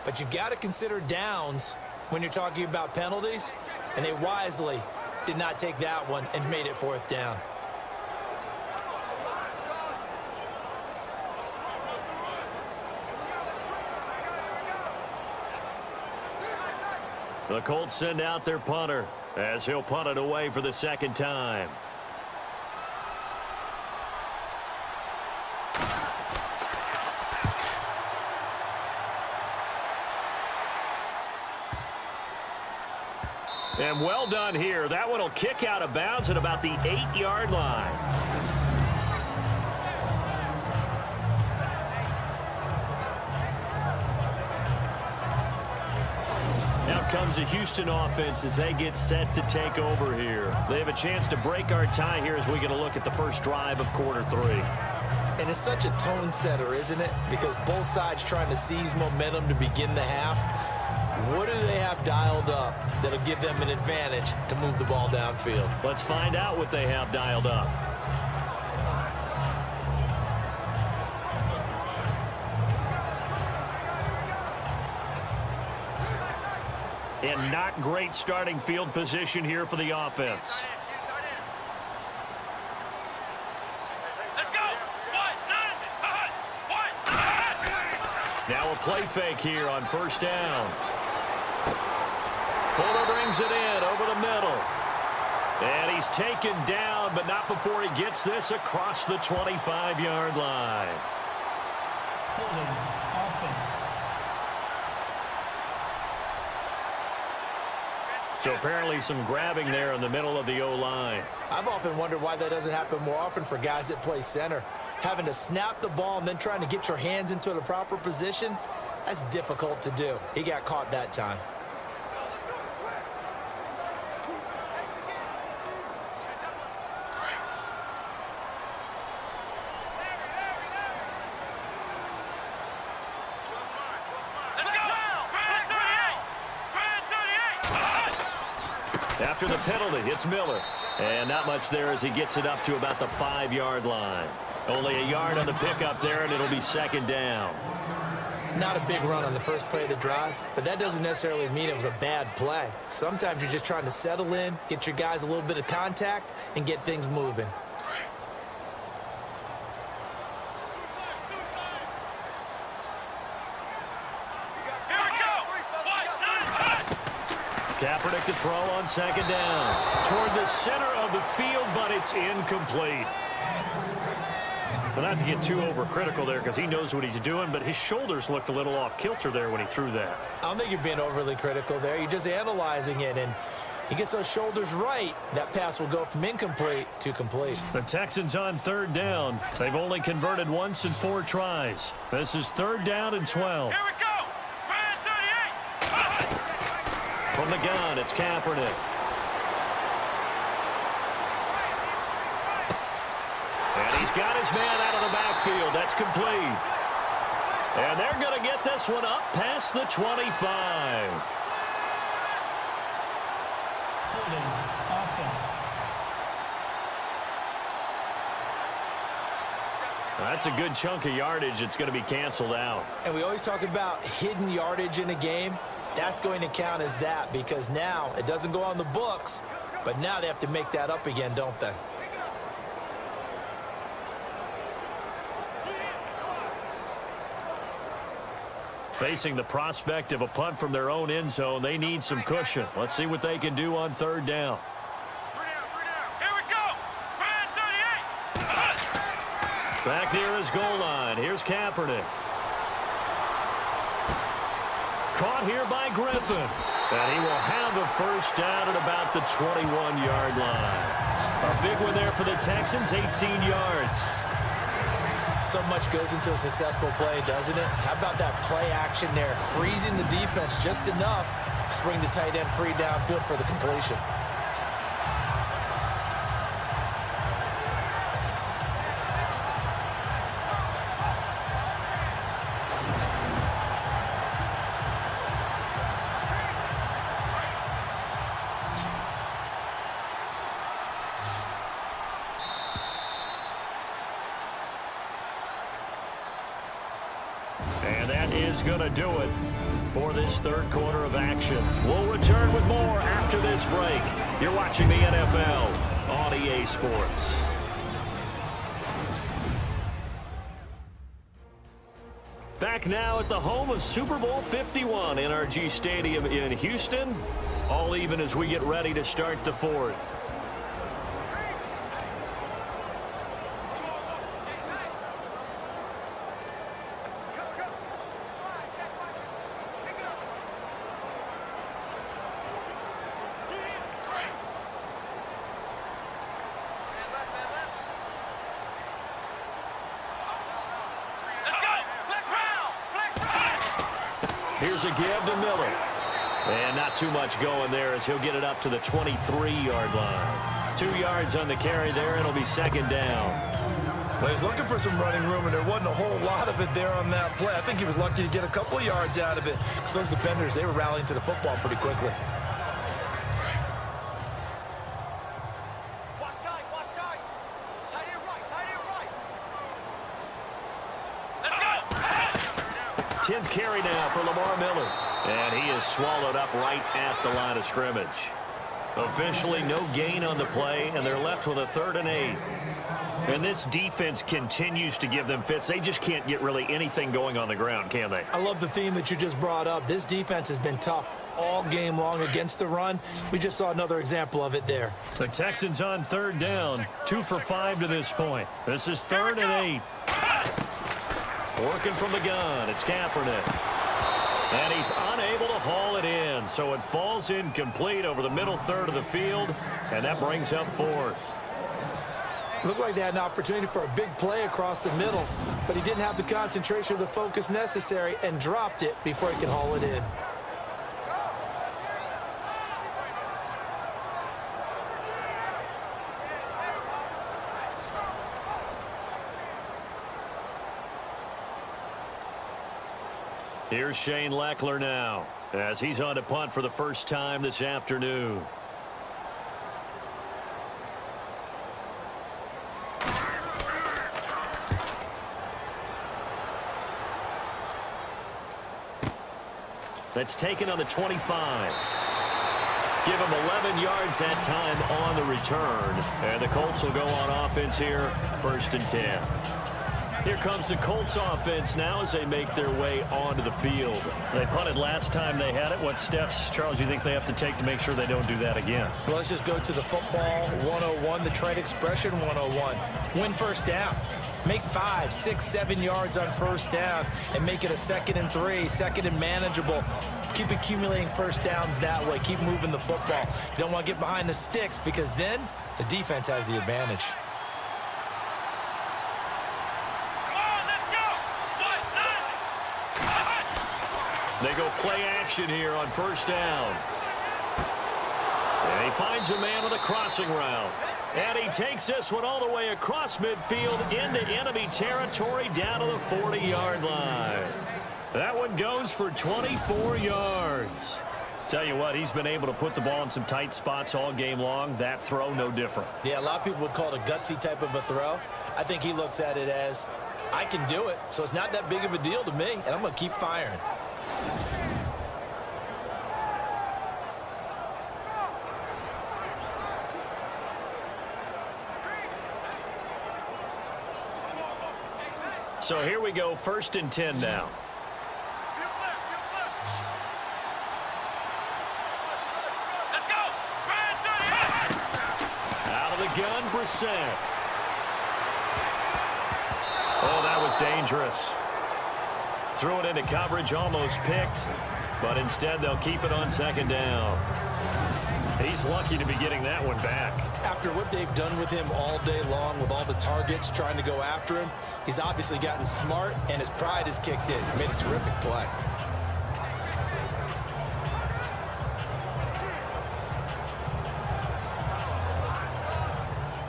but you've got to consider downs when you're talking about penalties, and they wisely did not take that one and made it 4th down. The Colts send out their punter as he'll punt it away for the 2nd time. And well done here. That one will kick out of bounds at about the 8-yard line. Now comes the Houston offense as they get set to take over here. They have a chance to break our tie here as we get a look at the first drive of quarter 3. And it's such a tone setter, isn't it? Because both sides trying to seize momentum to begin the half. What do they have dialed up that'll give them an advantage to move the ball downfield? Let's find out what they have dialed up. And not great starting field position here for the offense. Let's go. Now a play fake here on first down. Fuller brings it in over the middle. And he's taken down, but not before he gets this across the 25-yard line. Holding offense. So apparently some grabbing there in the middle of the O-line. I've often wondered why that doesn't happen more often for guys that play center. Having to snap the ball and then trying to get your hands into the proper position, that's difficult to do. He got caught that time. After the penalty, it's Miller. And not much there as he gets it up to about the 5-yard line. Only a yard on the pickup there, and it'll be second down. Not a big run on the first play of the drive, but that doesn't necessarily mean it was a bad play. Sometimes you're just trying to settle in, get your guys a little bit of contact, and get things moving. Kaepernick to throw on second down. Toward the center of the field, but it's incomplete. But not to get too overcritical there because he knows what he's doing, but his shoulders looked a little off kilter there when he threw that. I don't think you're being overly critical there. You're just analyzing it, and he gets those shoulders right. That pass will go from incomplete to complete. The Texans on third down. They've only converted once in 4 tries. This is third down and 12. Here we go. From the gun, it's Kaepernick. And he's got his man out of the backfield. That's complete. And they're going to get this one up past the 25. Holding offense. That's a good chunk of yardage. It's going to be canceled out. And we always talk about hidden yardage in a game. That's going to count as that because now it doesn't go on the books, but now they have to make that up again, don't they? Facing the prospect of a punt from their own end zone, they need some cushion. Let's see what they can do on third down. Here we go. Back near his goal line. Here's Kaepernick. Caught here by Griffin. And he will have a first down at about the 21-yard line. A big one there for the Texans, 18 yards. So much goes into a successful play, doesn't it? How about that play action there? Freezing the defense just enough to bring the tight end free downfield for the completion. And that is going to do it for this third quarter of action. We'll return with more after this break. You're watching the NFL on EA Sports. Back now at the home of Super Bowl 51, NRG Stadium in Houston. All even as we get ready to start the fourth. Here's a give to Miller. And not too much going there as he'll get it up to the 23-yard line. 2 yards on the carry there. It'll be second down. Well, he's looking for some running room, and there wasn't a whole lot of it there on that play. I think he was lucky to get a couple of yards out of it because those defenders, they were rallying to the football pretty quickly. Watch tight. 10th carry now for Lamar Miller. And he is swallowed up right at the line of scrimmage. Officially no gain on the play, and they're left with a 3rd and 8. And this defense continues to give them fits. They just can't get really anything going on the ground, can they? I love the theme that you just brought up. This defense has been tough all game long against the run. We just saw another example of it there. The Texans on third down, 2 for 5 to this point. This is 3rd and 8. Working from the gun, it's Kaepernick. And he's unable to haul it in, so it falls incomplete over the middle third of the field, and that brings up 4th. Looked like they had an opportunity for a big play across the middle, but he didn't have the concentration or the focus necessary and dropped it before he could haul it in. Here's Shane Leckler now, as he's on to punt for the first time this afternoon. That's taken on the 25. Give him 11 yards that time on the return. And the Colts will go on offense here, 1st and 10. Here comes the Colts offense now as they make their way onto the field. They punted last time they had it. What steps, Charles, do you think they have to take to make sure they don't do that again? Well, let's just go to the football 101, the trade expression 101. Win first down. Make 5, 6, 7 yards on first down and make it a 2nd and 3, 2nd and manageable. Keep accumulating first downs that way. Keep moving the football. You don't want to get behind the sticks because then the defense has the advantage. They go play action here on first down. And he finds a man on a crossing route. And he takes this one all the way across midfield into enemy territory down to the 40-yard line. That one goes for 24 yards. Tell you what, he's been able to put the ball in some tight spots all game long. That throw, no different. Yeah, a lot of people would call it a gutsy type of a throw. I think he looks at it as, I can do it, so it's not that big of a deal to me, and I'm going to keep firing. So here we go, 1st and 10 now. Let's go! Out of the gun, Brissett. Oh, that was dangerous. Threw it into coverage, almost picked, but instead they'll keep it on 2nd down. He's lucky to be getting that one back. After what they've done with him all day long with all the targets trying to go after him, he's obviously gotten smart and his pride has kicked in. Made a terrific play.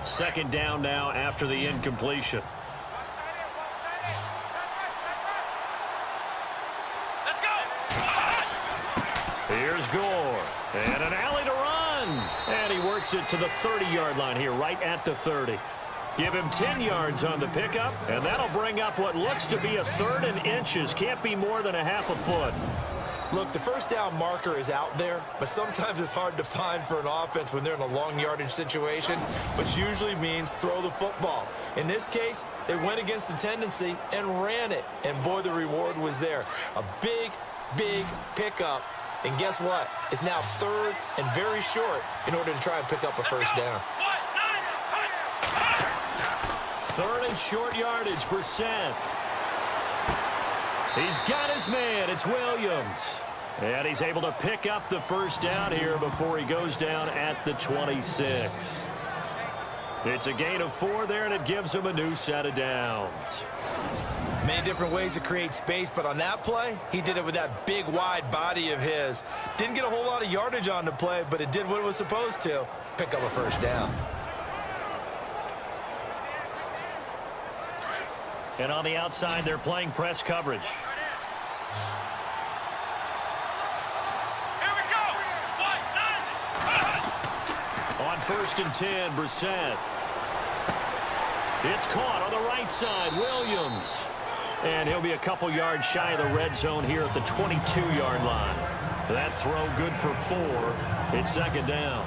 Second down now after the incompletion. Let's go! Here's Gore. And an alley to run. And he works it to the 30-yard line here, right at the 30. Give him 10 yards on the pickup, and that'll bring up what looks to be a 3rd and inches. Can't be more than a half a foot. Look, the first down marker is out there, but sometimes it's hard to find for an offense when they're in a long yardage situation, which usually means throw the football. In this case, they went against the tendency and ran it, and boy, the reward was there. A big, big pickup, and guess what? It's now 3rd and very short in order to try and pick up a first down. 3rd and short yardage, Brissett. He's got his man. It's Williams. And he's able to pick up the first down here before he goes down at the 26. It's a gain of 4 there, and it gives him a new set of downs. Many different ways to create space, but on that play, he did it with that big, wide body of his. Didn't get a whole lot of yardage on the play, but it did what it was supposed to, pick up a first down. And on the outside, they're playing press coverage. Here we go! On 1st and 10, Brissett. It's caught on the right side, Williams. And he'll be a couple yards shy of the red zone here at the 22-yard line. That throw good for 4. It's 2nd down.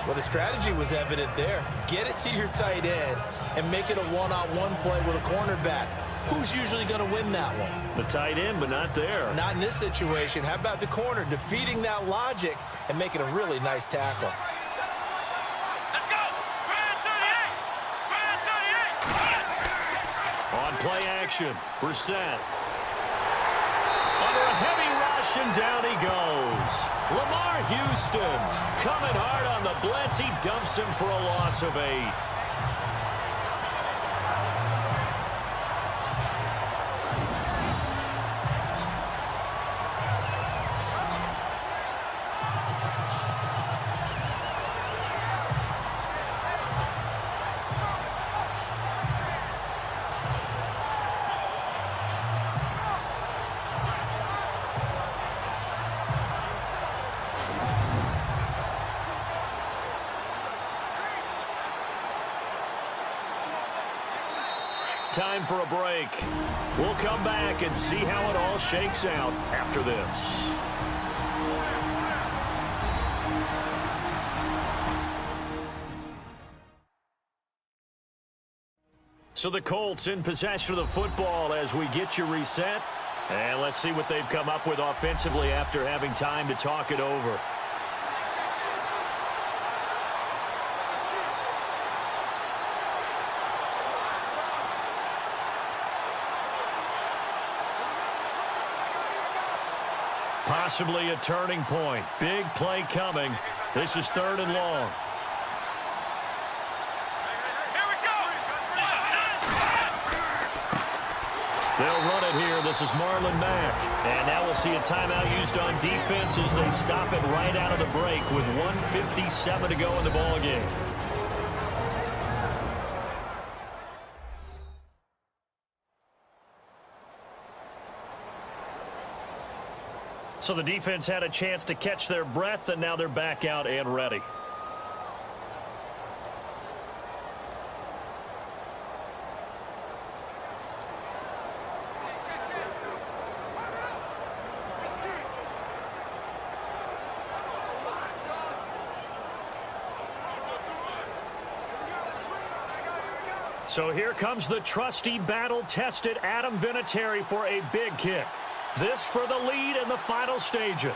Well, the strategy was evident there. Get it to your tight end and make it a one-on-one play with a cornerback. Who's usually going to win that one? The tight end, but not there. Not in this situation. How about the corner defeating that logic and making a really nice tackle? Let's go! Grand 38! Grand 38! On play action, Brissett. Under a heavy rush, and down he goes. Lamar Houston coming hard on the blitz. He dumps him for a loss of 8. Time for a break. We'll come back and see how it all shakes out after this. So the Colts in possession of the football as we get you reset. And let's see what they've come up with offensively after having time to talk it over. Possibly a turning point. Big play coming. This is 3rd and long. Here we go! They'll run it here. This is Marlon Mack. And now we'll see a timeout used on defense as they stop it right out of the break with 1:57 to go in the ballgame. So the defense had a chance to catch their breath, and now they're back out and ready. So here comes the trusty, battle-tested Adam Vinatieri for a big kick. This for the lead in the final stages.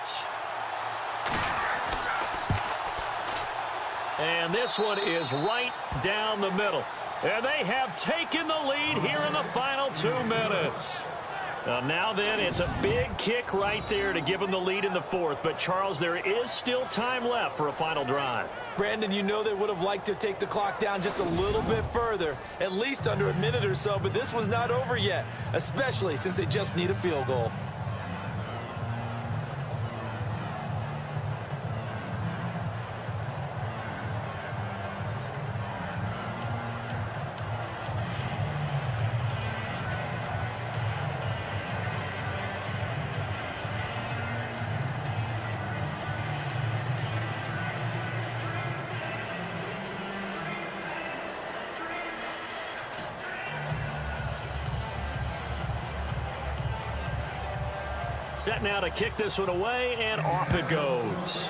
And this one is right down the middle. And they have taken the lead here in the final 2 minutes. Now then, it's a big kick right there to give them the lead in the 4th. But, Charles, there is still time left for a final drive. Brandon, you know they would have liked to take the clock down just a little bit further, at least under a minute or so. But this one's not over yet, especially since they just need a field goal. Set now to kick this one away, and off it goes.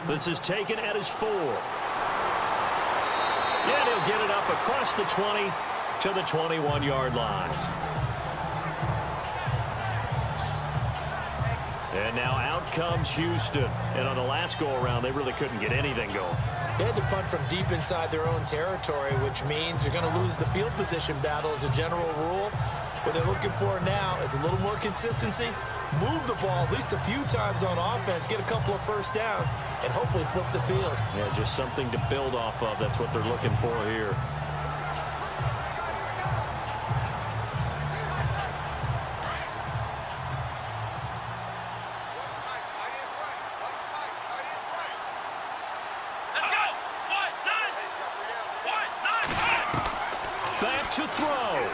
This is taken at his 4. And he'll get it up across the 20 to the 21-yard line. And now out comes Houston. And on the last go-around, they really couldn't get anything going. They had to punt from deep inside their own territory, which means you're going to lose the field position battle as a general rule. What they're looking for now is a little more consistency, move the ball at least a few times on offense, get a couple of first downs, and hopefully flip the field. Yeah, just something to build off of. That's what they're looking for here. Back to throw.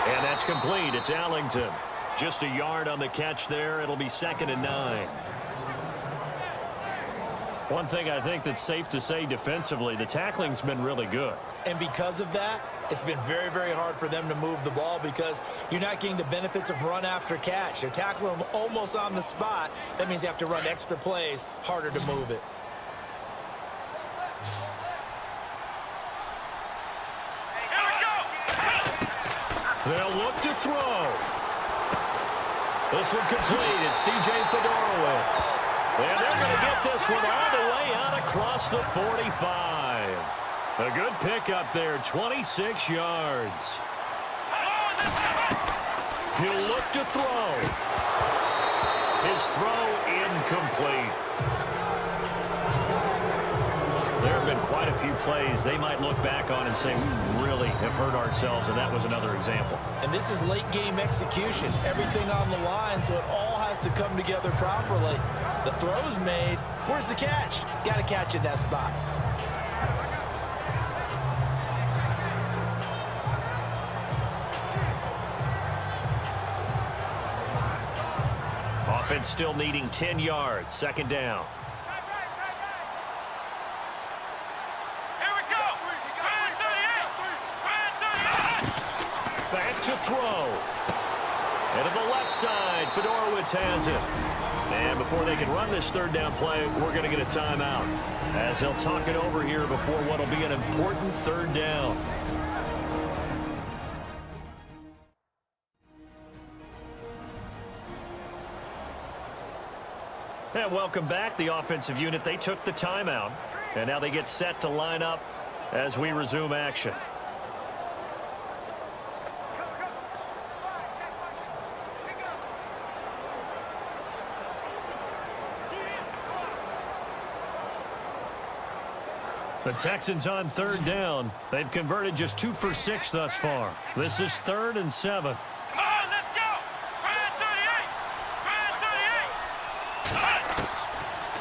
And that's complete. It's Allington. Just a yard on the catch there. It'll be 2nd and 9. One thing I think that's safe to say defensively, the tackling's been really good. And because of that, it's been very, very hard for them to move the ball because you're not getting the benefits of run after catch. They're tackling them almost on the spot. That means you have to run extra plays, harder to move it. Here we go. They'll look to throw. This one complete. It's C.J. Fedorowicz. And they're going to get this one all the way out across the 45. A good pickup there, 26 yards. He'll look to throw. His throw incomplete. There have been quite a few plays they might look back on and say, we really have hurt ourselves, and that was another example. And this is late game execution. Everything on the line, so it all has to come together properly. The throw's made. Where's the catch? Got to catch in that spot. Offense still needing 10 yards. Second down. Here we go. Back to throw. And to the left side, Fedorowicz has it. And before they can run this third down play, we're going to get a timeout, as they'll talk it over here before what will be an important third down. And welcome back. The offensive unit, they took the timeout, and now they get set to line up as we resume action. The Texans on third down. They've converted just 2 for 6 thus far. This is 3rd and 7. Come on, let's go.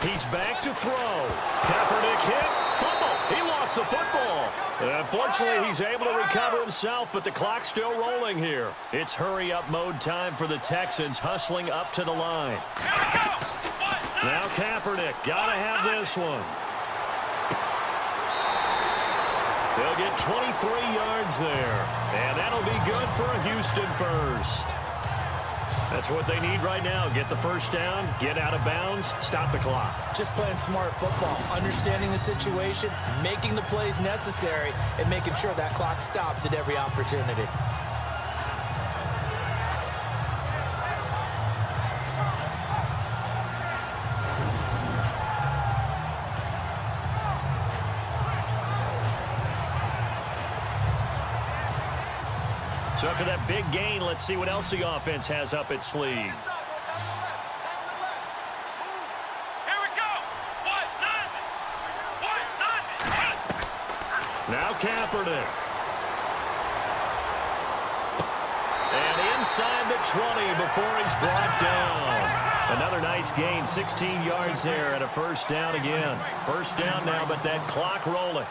38. He's back to throw. Kaepernick hit. Fumble. He lost the football. Unfortunately, he's able to recover himself, but the clock's still rolling here. It's hurry-up mode time for the Texans, hustling up to the line. Here we go. Now Kaepernick. Gotta have this one. They'll get 23 yards there, and that'll be good for a Houston first. That's what they need right now. Get the first down, get out of bounds, stop the clock. Just playing smart football, understanding the situation, making the plays necessary, and making sure that clock stops at every opportunity. So after that big gain, let's see what else the offense has up its sleeve. Here we go. Now Kaepernick. And inside the 20 before he's brought down. Another nice gain, 16 yards there and a first down again. First down now, but that clock rolling.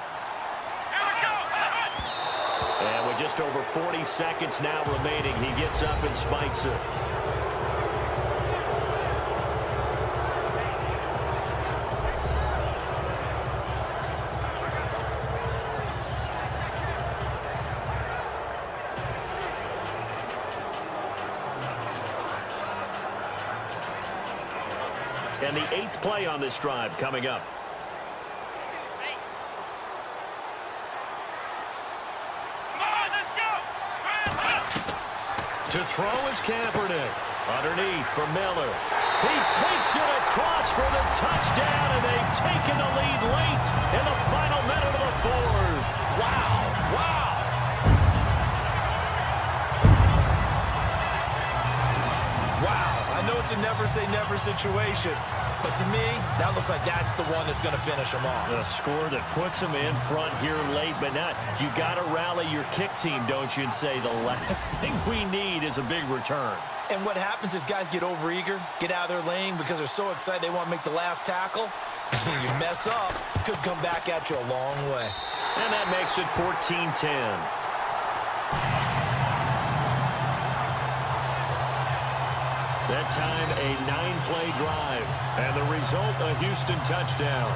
And with just over 40 seconds now remaining, he gets up and spikes it. And the 8th play on this drive coming up. To throw is Kaepernick. Underneath for Miller. He takes it across for the touchdown, and they've taken the lead late in the final minute of the 4th. Wow. Wow. Wow. I know it's a never-say-never situation, but to me, that looks like that's the one that's going to finish them off. The score that puts them in front here late, but not. You got to rally your kick team, don't you, and say the last thing we need is a big return. And what happens is guys get overeager, get out of their lane because they're so excited they want to make the last tackle. You mess up, could come back at you a long way. And that makes it 14-10. That time, a 9-play drive. And the result, a Houston touchdown.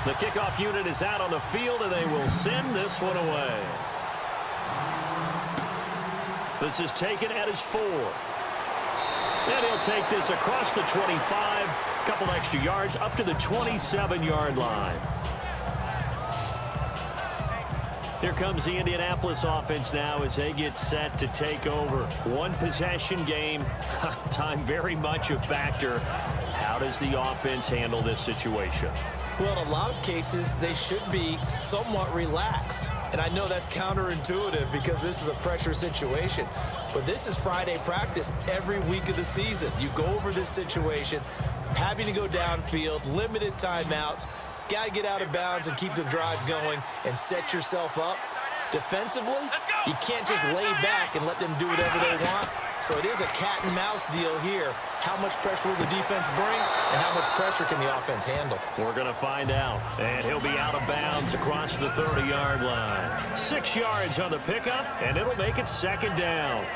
The kickoff unit is out on the field, and they will send this one away. This is taken at his 4. And he'll take this across the 25, a couple extra yards, up to the 27-yard line. Here comes the Indianapolis offense now as they get set to take over. One-possession game, time very much a factor. How does the offense handle this situation? Well, in a lot of cases, they should be somewhat relaxed. And I know that's counterintuitive because this is a pressure situation. But this is Friday practice every week of the season. You go over this situation, having to go downfield, limited timeouts, got to get out of bounds and keep the drive going and set yourself up. Defensively, you can't just lay back and let them do whatever they want. So it is a cat and mouse deal here. How much pressure will the defense bring, and how much pressure can the offense handle? We're going to find out. And he'll be out of bounds across the 30-yard line. 6 yards on the pickup, and it'll make it second down.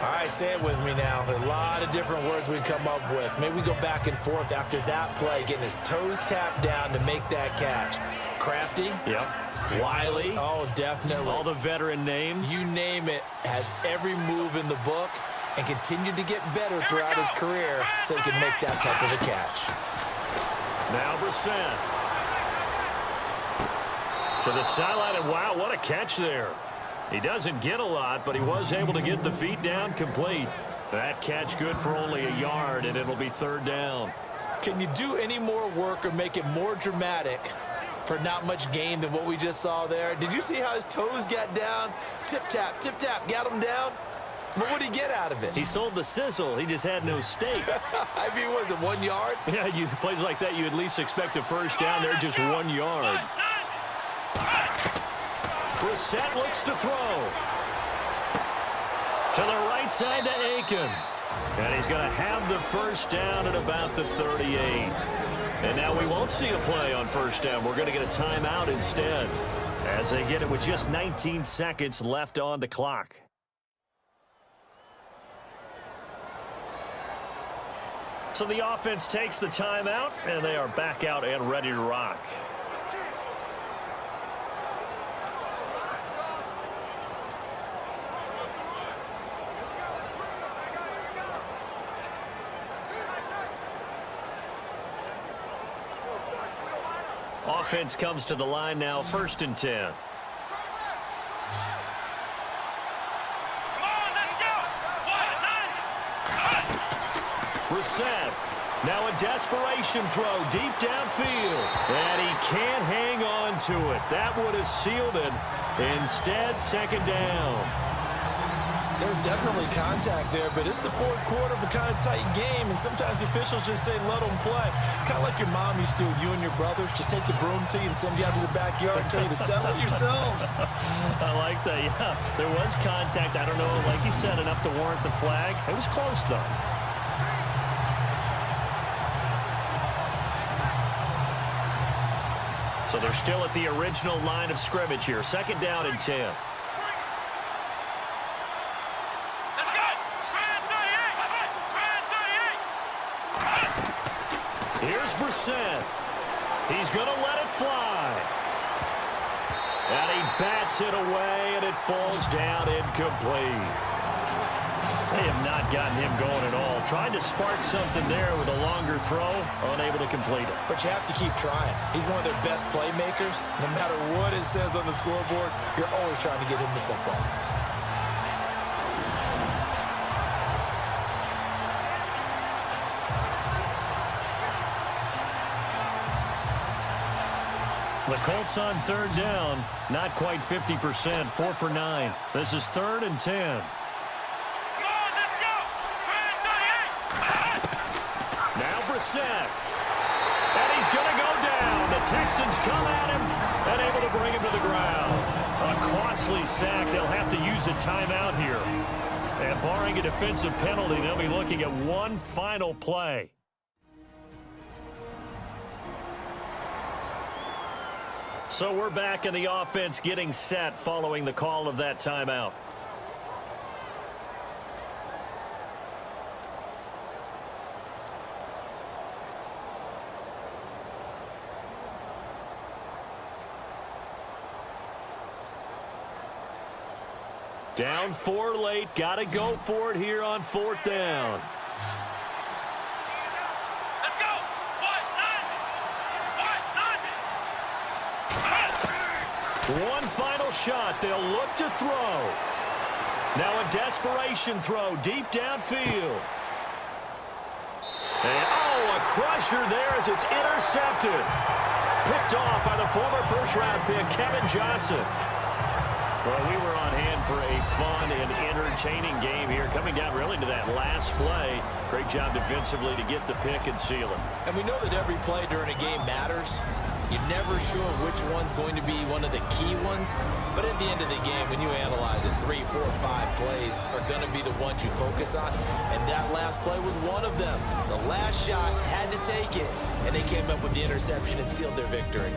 All right, say it with me now. There are a lot of different words we come up with. Maybe we go back and forth after that play, getting his toes tapped down to make that catch. Crafty? Yep. Wiley? Oh, definitely. All the veteran names? You name it. Has every move in the book and continued to get better throughout his career so he can make that type of a catch. Now Brissett. To the sideline, and wow, what a catch there. He doesn't get a lot, but he was able to get the feet down complete. That catch good for only a yard, and it'll be third down. Can you do any more work or make it more dramatic for not much gain than what we just saw there? Did you see how his toes got down? Tip tap, got him down. But what did he get out of it? He sold the sizzle. He just had no steak. I mean, was it 1 yard? Yeah, plays like that, you at least expect a first down. They're just 1 yard. Brissett looks to throw. To the right side to Aiken. And he's going to have the first down at about the 38. And now we won't see a play on first down. We're going to get a timeout instead as they get it with just 19 seconds left on the clock. So the offense takes the timeout, and they are back out and ready to rock. Offense comes to the line now, 1st and 10. Brissett, now a desperation throw deep downfield, and he can't hang on to it. That would have sealed it. Instead, second down. There's definitely contact there, but it's the fourth quarter of a kind of tight game, and sometimes officials just say, let them play. Kind of like your mom used to with you and your brothers. Just take the broom to you and send you out to the backyard and tell you to settle it yourselves. I like that, yeah. There was contact. I don't know, like you said, enough to warrant the flag. It was close, though. So they're still at the original line of scrimmage here. 2nd down and 10. Here's Brissett. He's going to let it fly. And he bats it away, and it falls down incomplete. They have not gotten him going at all. Tried to spark something there with a longer throw, unable to complete it. But you have to keep trying. He's one of their best playmakers. No matter what it says on the scoreboard, you're always trying to get him the football. The Colts on 3rd down, not quite 50%, 4 for 9. This is 3rd and 10. the sack. And he's going to go down. The Texans come at him and able to bring him to the ground. A costly sack. They'll have to use a timeout here. And barring a defensive penalty, they'll be looking at one final play. So we're back in the offense getting set following the call of that timeout. Down 4 late. Got to go for it here on 4th down. Let's go. One final shot. They'll look to throw. Now a desperation throw deep downfield. And, a crusher there as it's intercepted. Picked off by the former first-round pick, Kevin Johnson. Well, we were on hand for a fun and entertaining game here, coming down really to that last play. Great job defensively to get the pick and seal it. And we know that every play during a game matters. You're never sure which one's going to be one of the key ones. But at the end of the game, when you analyze it, 3, 4, 5 plays are going to be the ones you focus on. And that last play was one of them. The last shot had to take it, and they came up with the interception and sealed their victory.